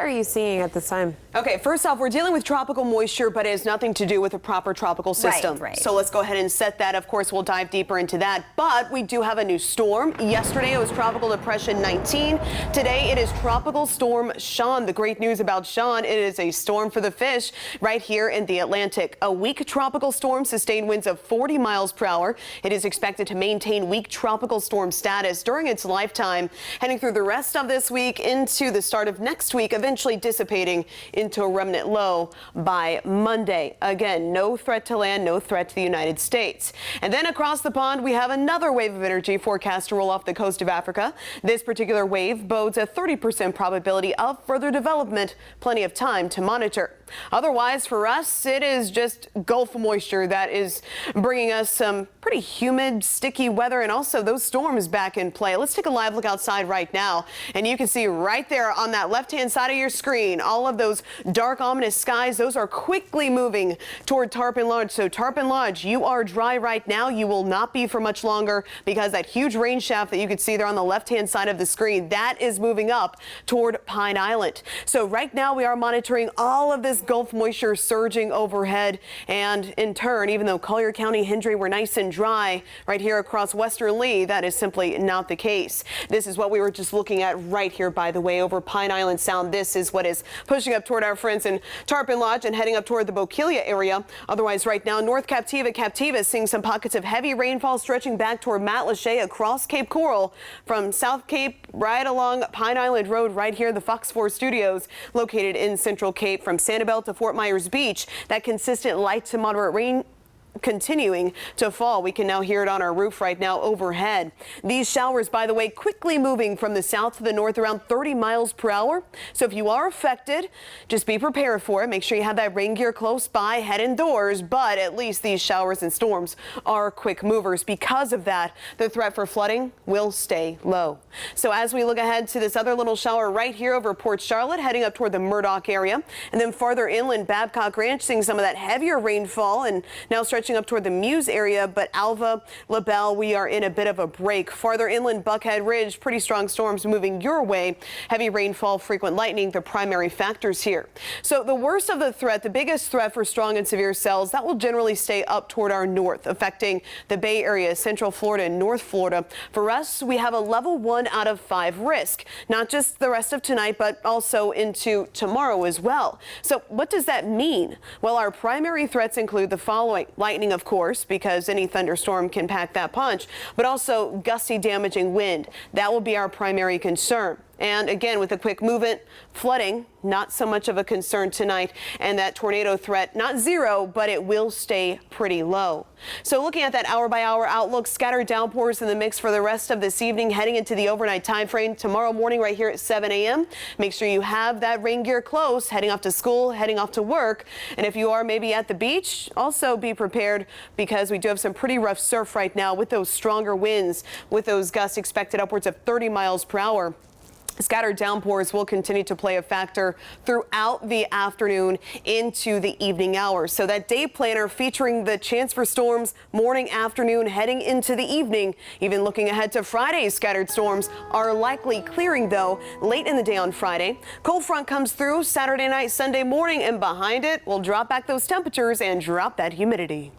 are you seeing at this time? Okay, first off, we're dealing with tropical moisture, but it has nothing to do with a proper tropical system. Right. So let's go ahead and set that. Of course, we'll dive deeper into that. But we do have a new storm. Yesterday, it was Tropical Depression 19. Today, it is Tropical Storm Sean. The great news about Sean, it is a storm for the fish right here in the Atlantic. A weak tropical storm, sustained winds of 40 miles per hour. It is expected to maintain weak tropical storm status during its lifetime, heading through the rest of this week into the start of next week, eventually dissipating into a remnant low by Monday. Again, no threat to land, no threat to the United States. And then across the pond, we have another wave of energy forecast to roll off the coast of Africa. This particular wave bodes a 30% probability of further development, plenty of time to monitor. Otherwise, for us, it is just Gulf moisture that is bringing us some pretty humid, sticky weather, and also those storms back in play. Let's take a live look outside right now, and you can see right there on that left-hand side of your screen, all of those dark, ominous skies. Those are quickly moving toward Tarpon Lodge. So Tarpon Lodge, you are dry right now. You will not be for much longer, because that huge rain shaft that you can see there on the left-hand side of the screen, that is moving up toward Pine Island. So right now we are monitoring all of this Gulf moisture surging overhead, and in turn, even though Collier County, Hendry were nice and dry right here across western Lee, that is simply not the case. This is what we were just looking at right here, by the way, over Pine Island Sound. This is what is pushing up toward our friends in Tarpon Lodge and heading up toward the Bokeelia area. Otherwise, right now, North Captiva is seeing some pockets of heavy rainfall stretching back toward Matlacha across Cape Coral from South Cape right along Pine Island Road right here, the Fox 4 studios located in Central Cape, from Sanibel to Fort Myers Beach. That consistent light to moderate rain continuing to fall. We can now hear it on our roof right now overhead. These showers, by the way, quickly moving from the south to the north around 30 miles per hour. So if you are affected, just be prepared for it. Make sure you have that rain gear close by, head indoors, but at least these showers and storms are quick movers. Because of that, the threat for flooding will stay low. So as we look ahead to this other little shower right here over Port Charlotte, heading up toward the Murdoch area, and then farther inland, Babcock Ranch, seeing some of that heavier rainfall, and now stretching up toward the Muse area, but Alva, LaBelle, we are in a bit of a break. Farther inland, Buckhead Ridge, pretty strong storms moving your way. Heavy rainfall, frequent lightning, the primary factors here. So the worst of the threat, the biggest threat for strong and severe cells, that will generally stay up toward our north, affecting the Bay Area, Central Florida, and North Florida. For us, we have a level 1 out of 5 risk, not just the rest of tonight, but also into tomorrow as well. So what does that mean? Well, our primary threats include the following: lightning, of course, because any thunderstorm can pack that punch, but also gusty, damaging wind. That will be our primary concern. And again, with a quick movement, flooding, not so much of a concern tonight. And that tornado threat, not zero, but it will stay pretty low. So looking at that hour-by-hour outlook, scattered downpours in the mix for the rest of this evening, heading into the overnight time frame tomorrow morning right here at 7 a.m. Make sure you have that rain gear close, heading off to school, heading off to work. And if you are maybe at the beach, also be prepared, because we do have some pretty rough surf right now with those stronger winds, with those gusts expected upwards of 30 miles per hour. Scattered downpours will continue to play a factor throughout the afternoon into the evening hours. So that day planner featuring the chance for storms morning, afternoon, heading into the evening. Even looking ahead to Friday's scattered storms are likely clearing, though, late in the day on Friday. Cold front comes through Saturday night, Sunday morning, and behind it will drop back those temperatures and drop that humidity.